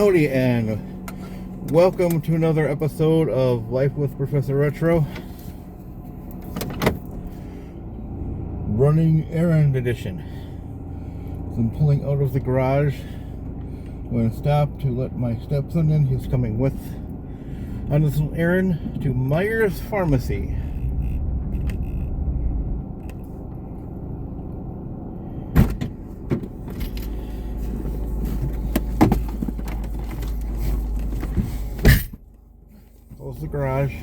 Howdy, and welcome to another episode of Life with Professor Retro, running errand edition. So I'm pulling out of the garage. I'm going to stop to let my stepson in. He's coming with on this little errand to Meijer's Pharmacy. Close the garage.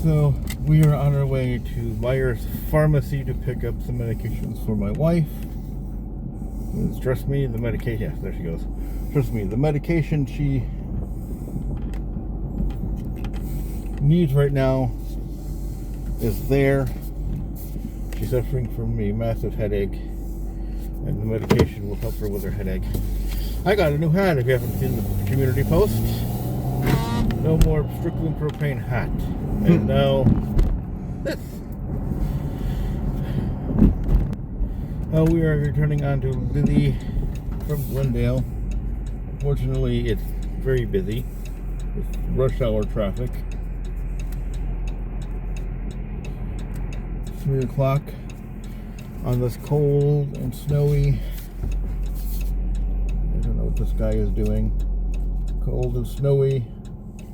So we are on our way to Meijer's Pharmacy to pick up some medications for my wife. Trust me, the medication. Yeah, there she goes. Trust me, the medication she needs right now is there. She's suffering from a massive headache, and the medication will help her with her headache. I got a new hat, if you haven't seen the community post. No more Strickland propane hat. And now this. We are returning on to Lily from Glendale. Unfortunately, it's very busy with rush hour traffic. 3 o'clock on this cold and snowy, I don't know what this guy is doing, cold and snowy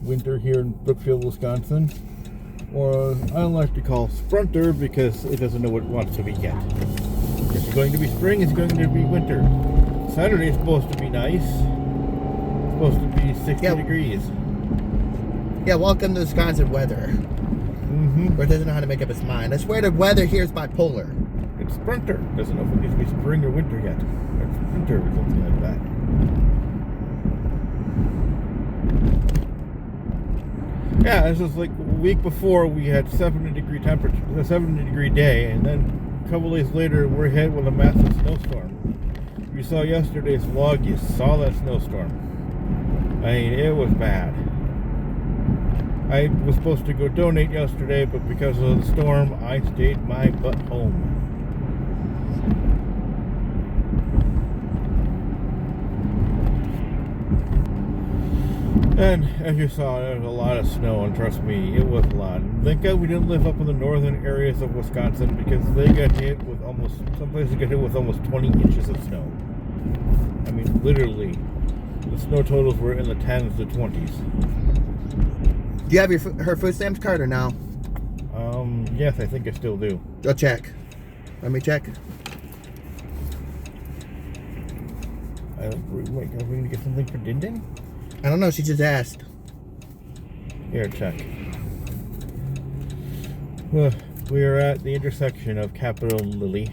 winter here in Brookfield, Wisconsin. Or I like to call Sprunter because it doesn't know what it wants to be yet. It's going to be spring, it's going to be winter. Saturday is supposed to be nice. It's supposed to be 60 degrees. Yeah, welcome to Wisconsin weather. Where it doesn't know how to make up its mind. I swear the weather here is bipolar. It's Sprunter. Doesn't know if it needs to be spring or winter yet. It's winter or something like that. Yeah, this is like a week before we had 70 degree temperature, a 70 degree day, and then a couple days later we're hit with a massive snowstorm. You saw yesterday's vlog, you saw that snowstorm. I mean, it was bad. I was supposed to go donate yesterday, but because of the storm, I stayed my butt home. And as you saw, there was a lot of snow, and trust me, it was a lot. Thank God we didn't live up in the northern areas of Wisconsin, because they got hit with some places got hit with almost 20 inches of snow. I mean, literally, the snow totals were in the 10s to 20s. Do you have her food stamps card or no? Yes, I think I still do. Go check. Let me check. Wait, are we going to get something for Din Din? I don't know, she just asked. Here, check. Well, we are at the intersection of Capitol and Lily.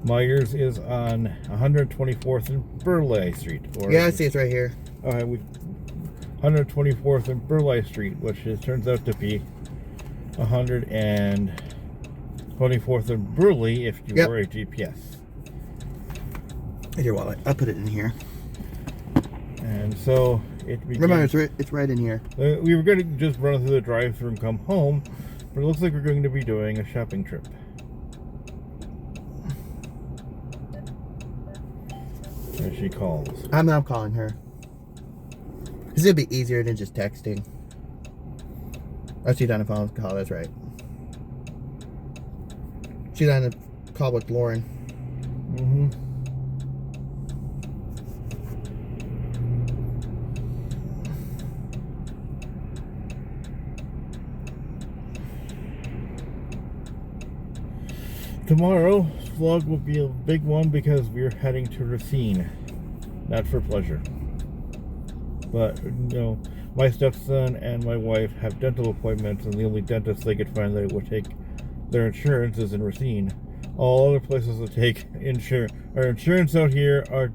Meijer's is on 124th and Burleigh Street. Yeah, I see it's right here. Alright, 124th and Burleigh Street, which turns out to be 124th and Burleigh if you were a GPS. Here's your wallet. I'll put it in here. And so it begins. Remember, it's right in here. We were going to just run through the drive-thru and come home, but it looks like we're going to be doing a shopping trip. As she calls. I'm calling her. Because it'd be easier than just texting. Oh, she's on the phone call, that's right. She's on a call with Lauren. Tomorrow's vlog will be a big one because we're heading to Racine. Not for pleasure. But, you know, my stepson and my wife have dental appointments, and the only dentist they could find that would take their insurance is in Racine. All other places that take our insurance out here are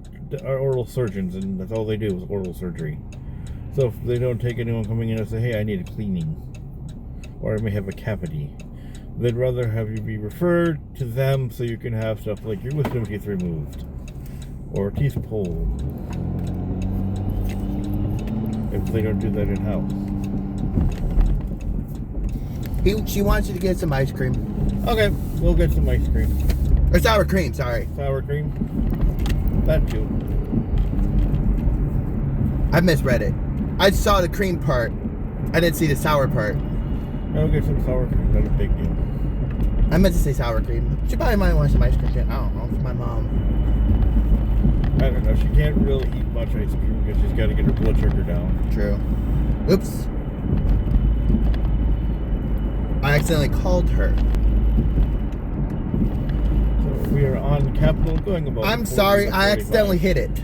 oral surgeons, and that's all they do is oral surgery. So if they don't take anyone coming in and say, hey, I need a cleaning, or I may have a cavity, they'd rather have you be referred to them so you can have stuff like your wisdom teeth removed, or teeth pulled, if they don't do that in-house. She wants you to get some ice cream. Okay, we'll get some ice cream. Or sour cream, sorry. Sour cream? That too. I misread it. I saw the cream part. I didn't see the sour part. I'll get some sour cream. Not a big deal. I meant to say sour cream. She probably might want some ice cream. I don't know. It's my mom. I don't know. She can't really eat much ice cream because she's got to get her blood sugar down. True. Oops. I accidentally called her. So we are on Capitol going about. I'm sorry. I accidentally hit it.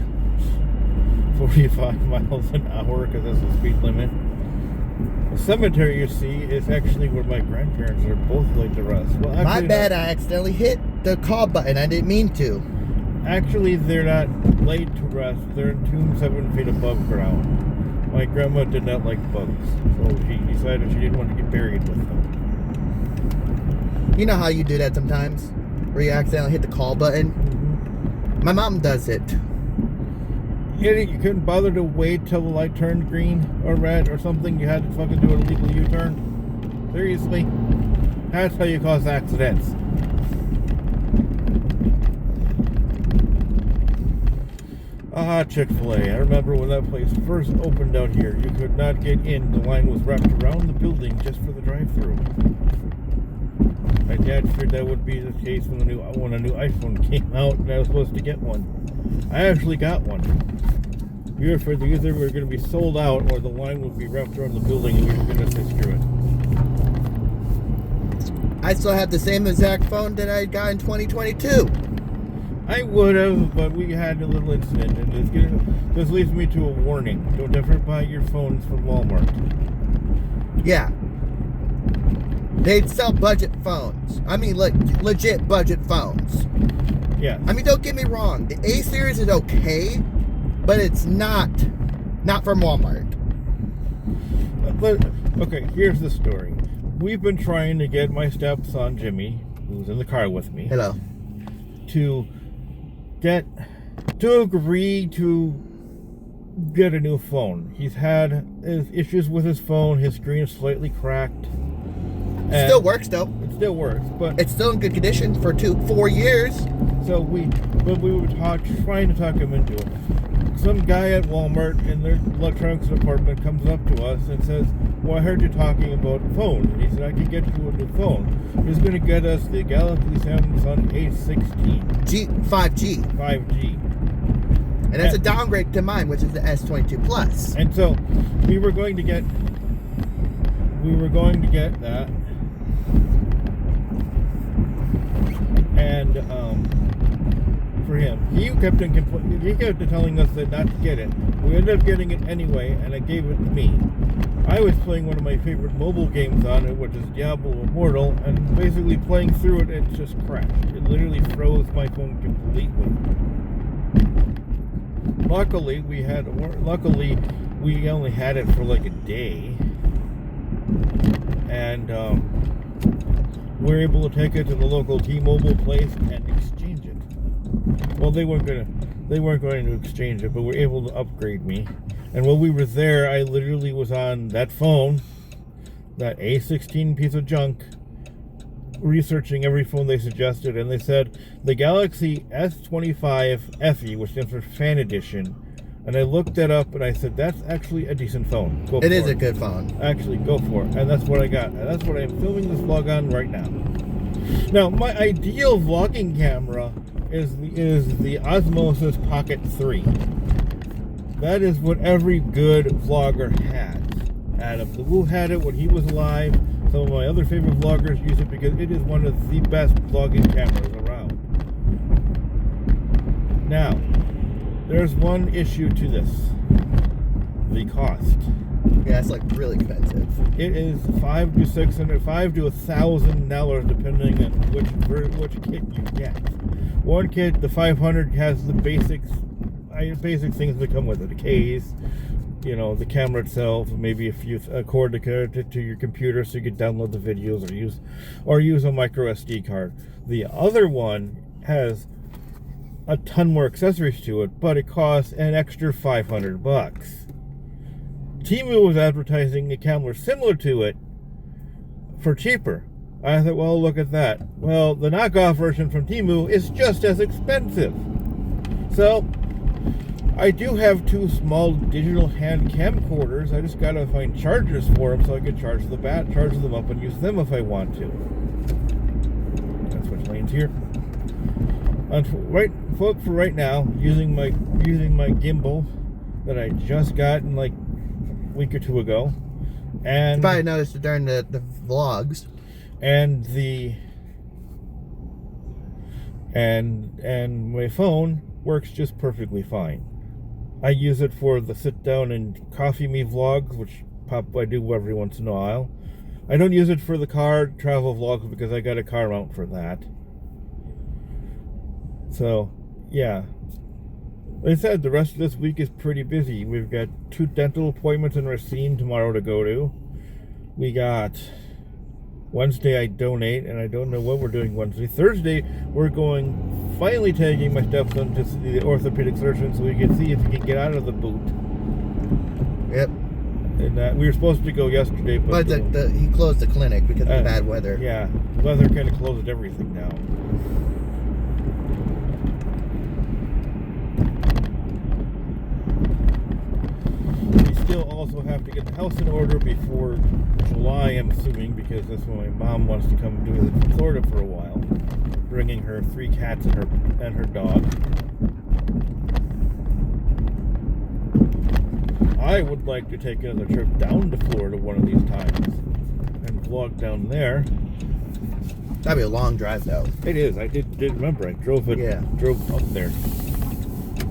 45 miles an hour because that's the speed limit. The cemetery, you see, is actually where my grandparents are both laid to rest. Well, actually, my bad. I accidentally hit the call button. I didn't mean to. Actually, they're not laid to rest. They're entombed 7 feet above ground. My grandma did not like bugs, so she decided she didn't want to get buried with them. You know how you do that sometimes? Where you accidentally hit the call button? Mm-hmm. My mom does it. Idiot, you couldn't bother to wait till the light turned green or red or something. You had to fucking do an illegal U-turn. Seriously? That's how you cause accidents. Chick-fil-A. I remember when that place first opened out here. You could not get in. The line was wrapped around the building just for the drive-thru. My dad feared that would be the case when a new iPhone came out and I was supposed to get one. I actually got one. We were afraid that either we were going to be sold out or the line would be wrapped around the building and we were going to say screw it. I still have the same exact phone that I got in 2022. I would have, but we had a little incident, and this leads me to a warning. Don't ever buy your phones from Walmart. Yeah. They sell budget phones. I mean, legit budget phones. Yeah. I mean, don't get me wrong. The A series is okay, but it's not from Walmart. But, okay, here's the story. We've been trying to get my stepson, Jimmy, who's in the car with me. Hello. To agree to get a new phone. He's had issues with his phone. His screen is slightly cracked. It still works though. It still works, but it's still in good condition for 4 years. So we were trying to talk him into it. Some guy at Walmart in their electronics department comes up to us and says, "Well, I heard you talking about phones." And he said, "I could get you a new phone." He's going to get us the Galaxy Samsung A16 5G. And that's a downgrade to mine, which is the S22 Plus. And so we were going to get that. And for him, he kept telling us that not to get it. We ended up getting it anyway, and it gave it to me. I was playing one of my favorite mobile games on it, which is Diablo Immortal, and basically playing through it, it just crashed. It literally froze my phone completely. Luckily, we only had it for like a day, and we were able to take it to the local T-Mobile place and exchange it. Well, they weren't going to exchange it, but were able to upgrade me. And while we were there, I literally was on that phone, that A16 piece of junk, researching every phone they suggested, and they said the Galaxy S25 FE, which stands for Fan Edition, and I looked that up and I said, that's actually a decent phone. Go for it. It is a good phone. Actually, go for it. And that's what I got. And that's what I'm filming this vlog on right now. Now, my ideal vlogging camera is the Osmosis Pocket 3. That is what every good vlogger has. Adam the Woo had it when he was alive. Some of my other favorite vloggers use it because it is one of the best vlogging cameras around. Now, there's one issue to this. The cost. Yeah, it's like really expensive. It is $500 to $1,000 depending on which kit you get. One kit, the 500, has the basic things that come with it: a case, the camera itself, maybe a cord to connect to your computer so you can download the videos or use a micro SD card. The other one has a ton more accessories to it, but it costs an extra $500. Temu was advertising a camera similar to it for cheaper. I thought, well, look at that. Well, the knockoff version from Temu is just as expensive. So, I do have 2 small digital hand camcorders. I just gotta find chargers for them so I can charge them up and use them if I want to. Let's switch lanes here. And for right now, using my gimbal that I just got in like a week or 2 ago, and You probably noticed it during the vlogs. And my phone works just perfectly fine. I use it for the sit down and coffee me vlogs, which I do every once in a while. I don't use it for the car travel vlogs because I got a car mount for that. So, yeah. Like I said, the rest of this week is pretty busy. We've got 2 dental appointments in Racine tomorrow to go to. We got Wednesday I donate, and I don't know what we're doing Wednesday. Thursday, we're finally taking my stepson to see the orthopedic surgeon so we can see if he can get out of the boot. Yep. And we were supposed to go yesterday, but he closed the clinic because of the bad weather. Yeah, the weather kind of closed everything down. We still also have to get the house in order before July, I'm assuming, because that's when my mom wants to come visit from Florida for a while, bringing her 3 cats and her dog. I would like to take another trip down to Florida one of these times and vlog down there. That'd be a long drive, though. It is. I did remember. I drove up there.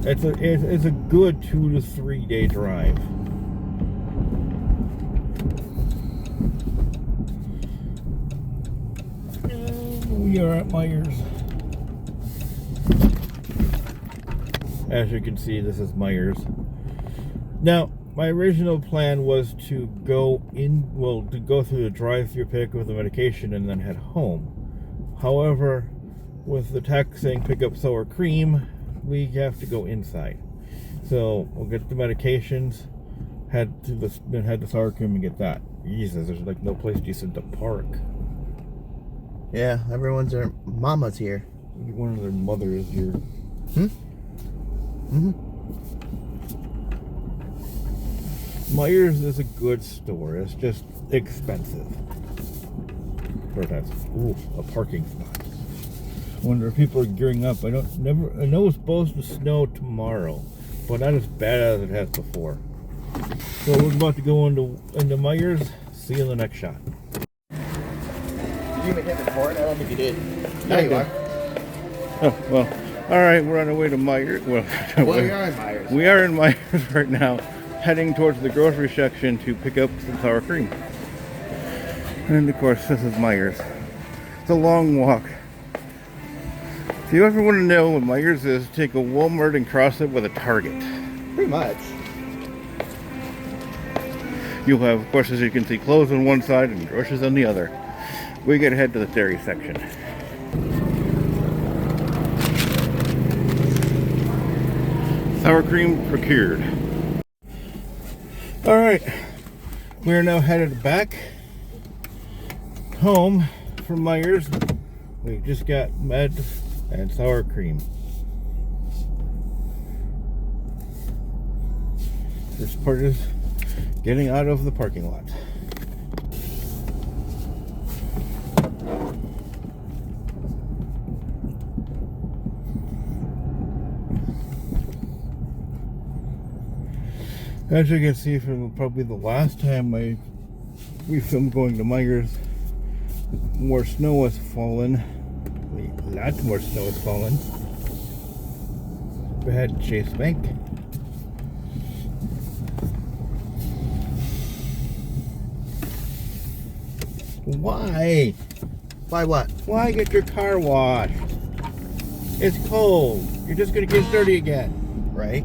It's a good 2 to 3 day drive. We are at Meijer's. As you can see, this is Meijer's. Now, my original plan was to go through the drive-thru, pick up the medication, and then head home. However, with the text saying pick up sour cream, we have to go inside. So we'll get the medications, head to sour cream and get that. Jesus, there's like no place decent to park. Yeah, everyone's their mama's here. One of their mothers here. Meijer's is a good store. It's just expensive. A parking spot. I wonder if people are gearing up. I know it's supposed to snow tomorrow, but not as bad as it has before. So we're about to go into Meijer's. See you in the next shot. Did you even hit record? I don't think you did. There you are. Oh, well. All right, we're on our way to Meijer. We are in Meijer's. We are in Meijer's right now, heading towards the grocery section to pick up some sour cream. And of course, this is Meijer's. It's a long walk. If you ever want to know what Meijer's is, take a Walmart and cross it with a Target. Pretty much. You'll have, of course, as you can see, clothes on one side and groceries on the other. We gotta head to the dairy section. Sour cream procured. Alright, we are now headed back home from Meijer's. We just got meds and sour cream. First part is getting out of the parking lot. As you can see from probably the last time we filmed going to Meijer's, more snow has fallen. A lot more snow has fallen. Go ahead, Chase Bank. Why? Why what? Why get your car washed? It's cold. You're just gonna get dirty again. Right?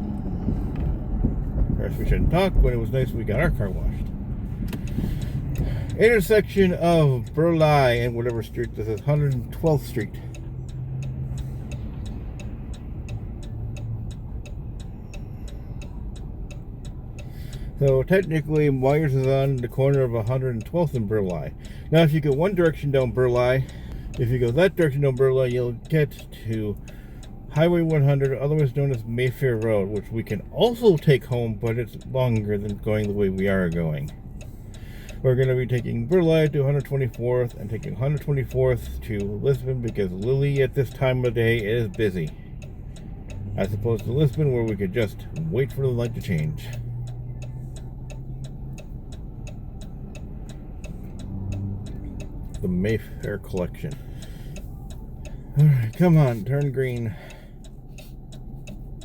Of course, we shouldn't talk when it was nice we got our car washed. Intersection of Burleigh and whatever street this is, 112th Street. So technically, Meijer's is on the corner of 112th and Burleigh. Now, if you go one direction down Burleigh, if you go that direction down Burleigh, you'll get to Highway 100, otherwise known as Mayfair Road, which we can also take home, but it's longer than going the way we are going. We're going to be taking Burleigh to 124th and taking 124th to Lisbon because Lily at this time of day is busy. As opposed to Lisbon where we could just wait for the light to change. The Mayfair collection. Alright, come on, turn green.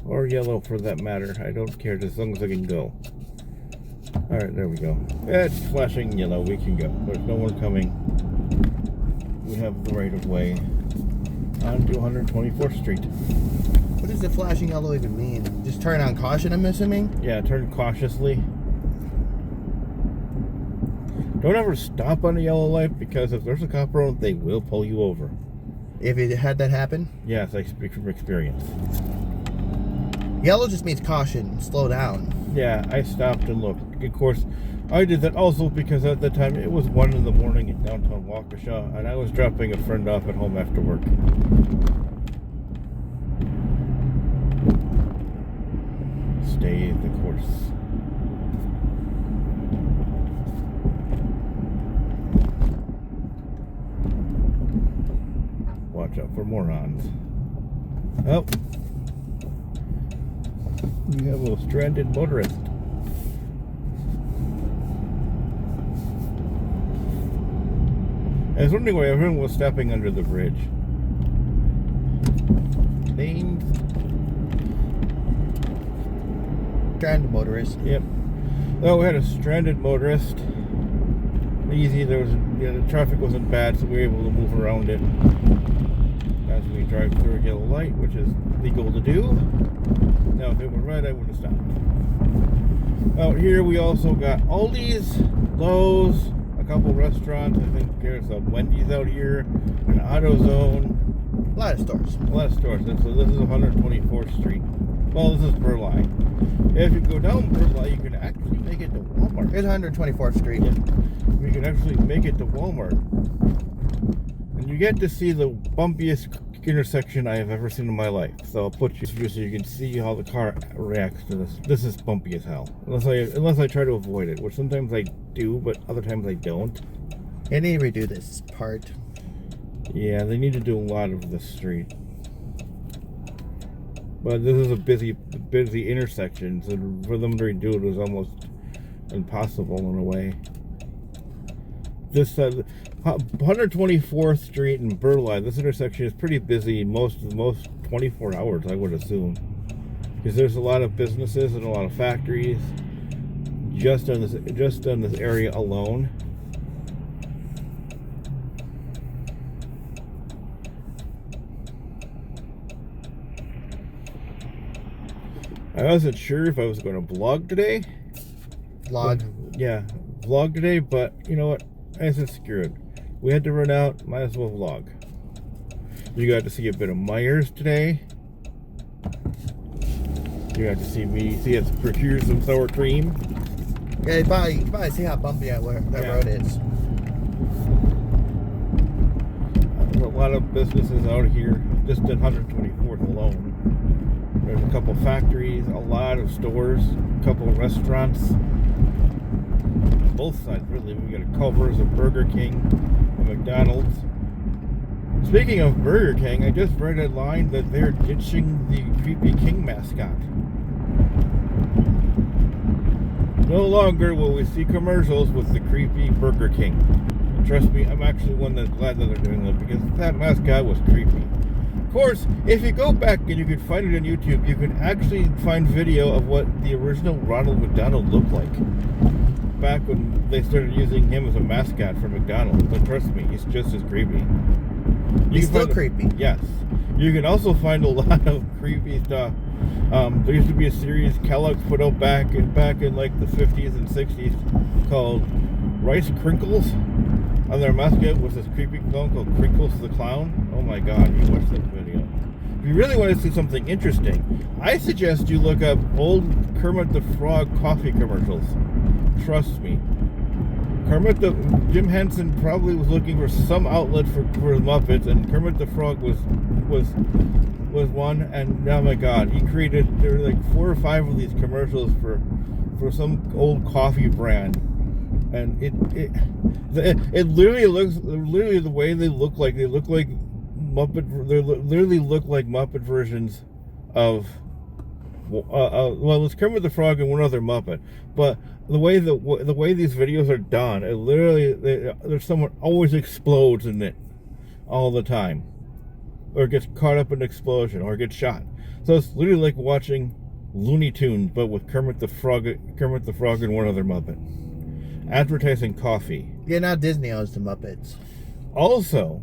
Or yellow for that matter. I don't care as long as I can go. Alright, there we go. It's flashing yellow. We can go. There's no one coming. We have the right of way. On to 124th Street. What does the flashing yellow even mean? Just turn on caution, I'm assuming? Yeah, turn cautiously. Don't ever stop on a yellow light because if there's a cop around, they will pull you over. If it had that happen? Yes, I speak from experience. Yellow just means caution, slow down. Yeah, I stopped and looked. Of course, I did that also because at the time it was 1 in the morning in downtown Waukesha, and I was dropping a friend off at home after work. Stay the course. Watch out for morons. Oh. We have a stranded motorist. I was wondering why everyone was stepping under the bridge. Lanes. Stranded motorist. Yep. Oh, we had a stranded motorist. Easy. There was, the traffic wasn't bad, so we were able to move around it as we drive through a yellow light, which is legal to do. Now, if it were red, I would have stopped. Out here, we also got Aldi's, Lowe's, a couple restaurants. I think there's a Wendy's out here, an AutoZone. A lot of stores. A lot of stores. And so this is 124th Street. Well, this is Burleigh. If you go down Burleigh, you can actually make it to Walmart. It's 124th Street. Yeah. You can actually make it to Walmart. And you get to see the bumpiest intersection I have ever seen in my life. So I'll put you through so you can see how the car reacts to this. This is bumpy as hell. Unless I try to avoid it, which sometimes I do, but other times I don't. They need to redo this part. Yeah, they need to do a lot of this street. But this is a busy intersection, so for them to redo it was almost impossible in a way. This 124th Street in Burleigh, this intersection is pretty busy most 24 hours, I would assume, because there's a lot of businesses and a lot of factories just on this area alone. I wasn't sure if I was going to vlog today. Vlog? Yeah, vlog today, but you know what? I said screw it. We had to run out, might as well vlog. You got to see a bit of Meijer's today. You got to see us procure some sour cream. Yeah, you can probably see how bumpy that road is. There's a lot of businesses out here, just in 124th alone. There's a couple factories, a lot of stores, a couple of restaurants. Both sides, really. We got a Culver's, a Burger King, a McDonald's. Speaking of Burger King, I just read a line that they're ditching the creepy king mascot. No longer will we see commercials with the creepy Burger King. And trust me, I'm actually one that's glad that they're doing that because that mascot was creepy. Of course, if you go back and you can find it on YouTube, you can actually find video of what the original Ronald McDonald looked like. Back when they started using him as a mascot for McDonald's. But trust me, he's just as creepy. He's still creepy. Yes. You can also find a lot of creepy stuff. There used to be a series Kellogg's put out back in like the 50s and 60s called Rice Crinkles. And their mascot was this creepy clown called Crinkles the Clown. Oh my god, you watch this video. If you really want to see something interesting, I suggest you look up old Kermit the Frog coffee commercials. Trust me. Jim Henson probably was looking for some outlet for Muppets, and Kermit the Frog was was one, and oh my god, there were like 4 or 5 of these commercials for some old coffee brand, and it literally the way they look like literally look like Muppet versions of well, it's Kermit the Frog and one other Muppet, but the way these videos are done, it literally there's someone always explodes in it all the time, or gets caught up in an explosion, or gets shot. So it's literally like watching Looney Tunes, but with Kermit the Frog and one other Muppet advertising coffee. Yeah, now Disney owns the Muppets. Also,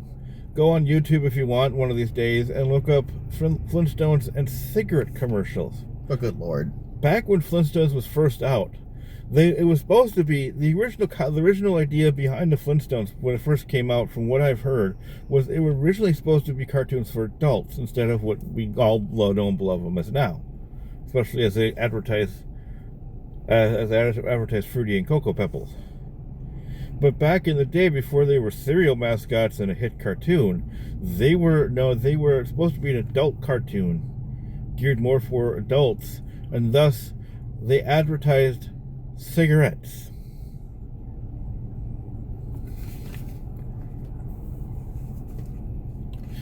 go on YouTube if you want one of these days and look up Flintstones and cigarette commercials. Oh, good lord! Back when Flintstones was first out, it was supposed to be the original idea behind the Flintstones when it first came out. From what I've heard, was it was originally supposed to be cartoons for adults instead of what we all know and love them as now, especially as they advertise Fruity and Cocoa Pebbles. But back in the day, before they were cereal mascots and a hit cartoon, they were supposed to be an adult cartoon, geared more for adults, and thus they advertised cigarettes.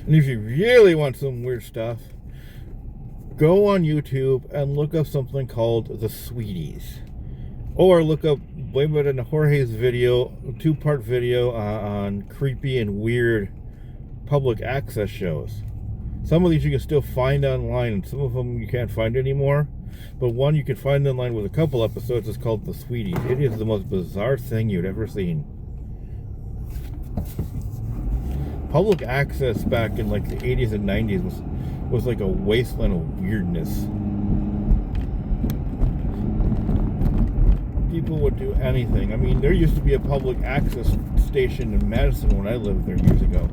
And if you really want some weird stuff, go on YouTube and look up something called the Sweeties, or look up Waywood and Jorge's video, 2-part video on creepy and weird public access shows. Some of these you can still find online, and some of them you can't find anymore. But one you can find online with a couple episodes is called The Sweeties. It is the most bizarre thing you'd ever seen. Public access back in like the 80s and 90s was like a wasteland of weirdness. People would do anything. I mean, there used to be a public access station in Madison when I lived there years ago.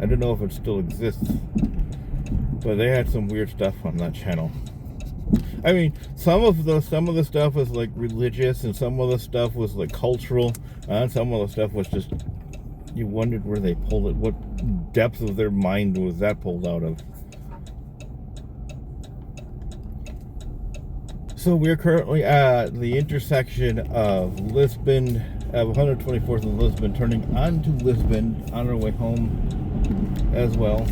I don't know if it still exists, but they had some weird stuff on that channel. I mean, some of the stuff was like religious, and some of the stuff was like cultural, and some of the stuff was just, you wondered where they pulled it, what depths of their mind was that pulled out of. So we're currently at the intersection of 124th and Lisbon, turning onto Lisbon on our way home as well.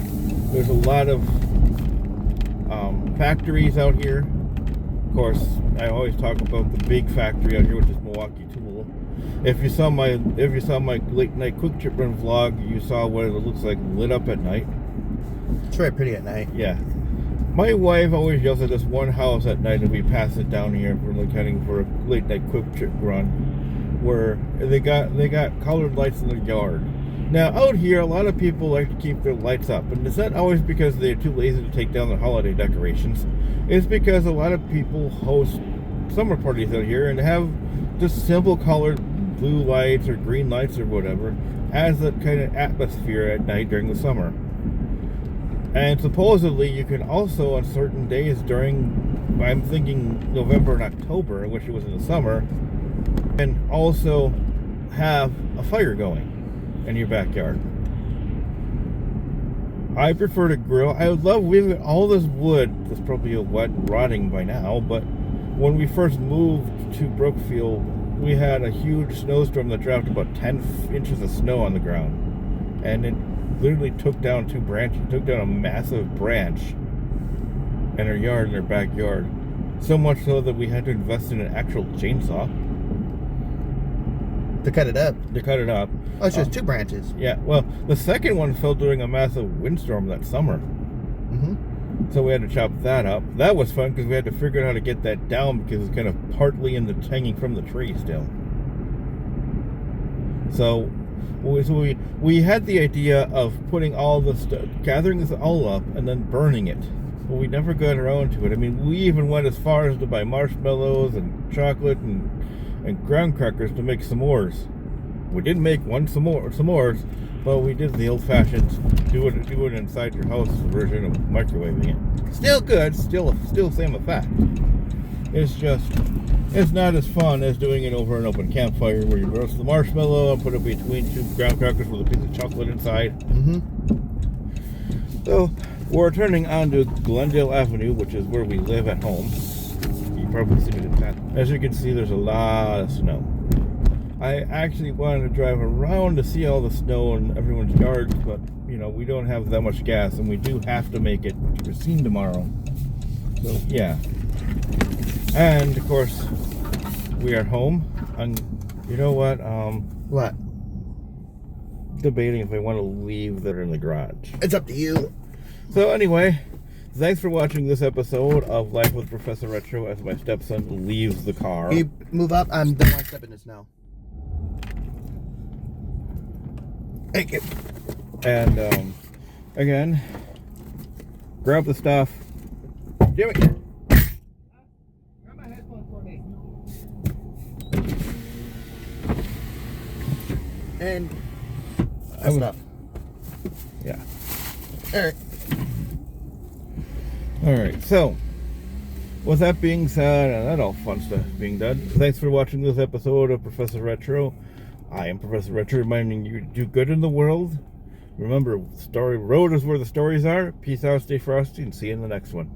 There's a lot of factories out here. Of course, I always talk about the big factory out here, which is Milwaukee Tool. If you saw my late night quick trip run vlog, you saw what it looks like lit up at night. It's very pretty at night. Yeah. My wife always yells at this one house at night, and we pass it down here if we're like heading for a late night quick trip run, where they got colored lights in their yard. Now out here, a lot of people like to keep their lights up, and it's not always because they're too lazy to take down their holiday decorations. It's because a lot of people host summer parties out here and have just simple colored blue lights or green lights or whatever as a kind of atmosphere at night during the summer. And supposedly you can also on certain days during, I'm thinking November and October, I wish it was in the summer, and also have a fire going in your backyard. I prefer to grill. I would love, we've got all this wood that's probably wet and rotting by now, but when we first moved to Brookfield, we had a huge snowstorm that dropped about 10 inches of snow on the ground, and it literally took down 2 branches, took down a massive branch in our yard, in our backyard. So much so that we had to invest in an actual chainsaw. To cut it up? To cut it up. Oh, it's just 2 branches. Yeah, well, the second one fell during a massive windstorm that summer. Mm-hmm. So we had to chop that up. That was fun because we had to figure out how to get that down because it's kind of partly hanging from the tree still. So we had the idea of putting all the stuff, gathering this all up and then burning it, but we never got around to it. I mean, we even went as far as to buy marshmallows and chocolate and graham crackers to make s'mores. We didn't make s'mores, but we did the old-fashioned do it inside your house version of microwaving it. Still good, still same effect. It's not as fun as doing it over an open campfire where you roast the marshmallow and put it between 2 graham crackers with a piece of chocolate inside. Mm-hmm. So we're turning onto Glendale Avenue, which is where we live at home. You probably see it at that. As you can see, there's a lot of snow. I actually wanted to drive around to see all the snow in everyone's yards, but you know, we don't have that much gas, and we do have to make it to Racine tomorrow. So yeah. And of course, we are home. And you know what? What? Debating if I want to leave that in the garage. It's up to you. So anyway, thanks for watching this episode of Life with Professor Retro as my stepson leaves the car. Can you move up? I'm the one step in the snow. Thank you. And again, grab the stuff. Jimmy! Grab my headphones for me. And stuff. Yeah. Alright. Alright, so with that being said, and that all fun stuff being done, thanks for watching this episode of Professor Retro. I am Professor Retro, reminding you to do good in the world. Remember, story road is where the stories are. Peace out, stay frosty, and see you in the next one.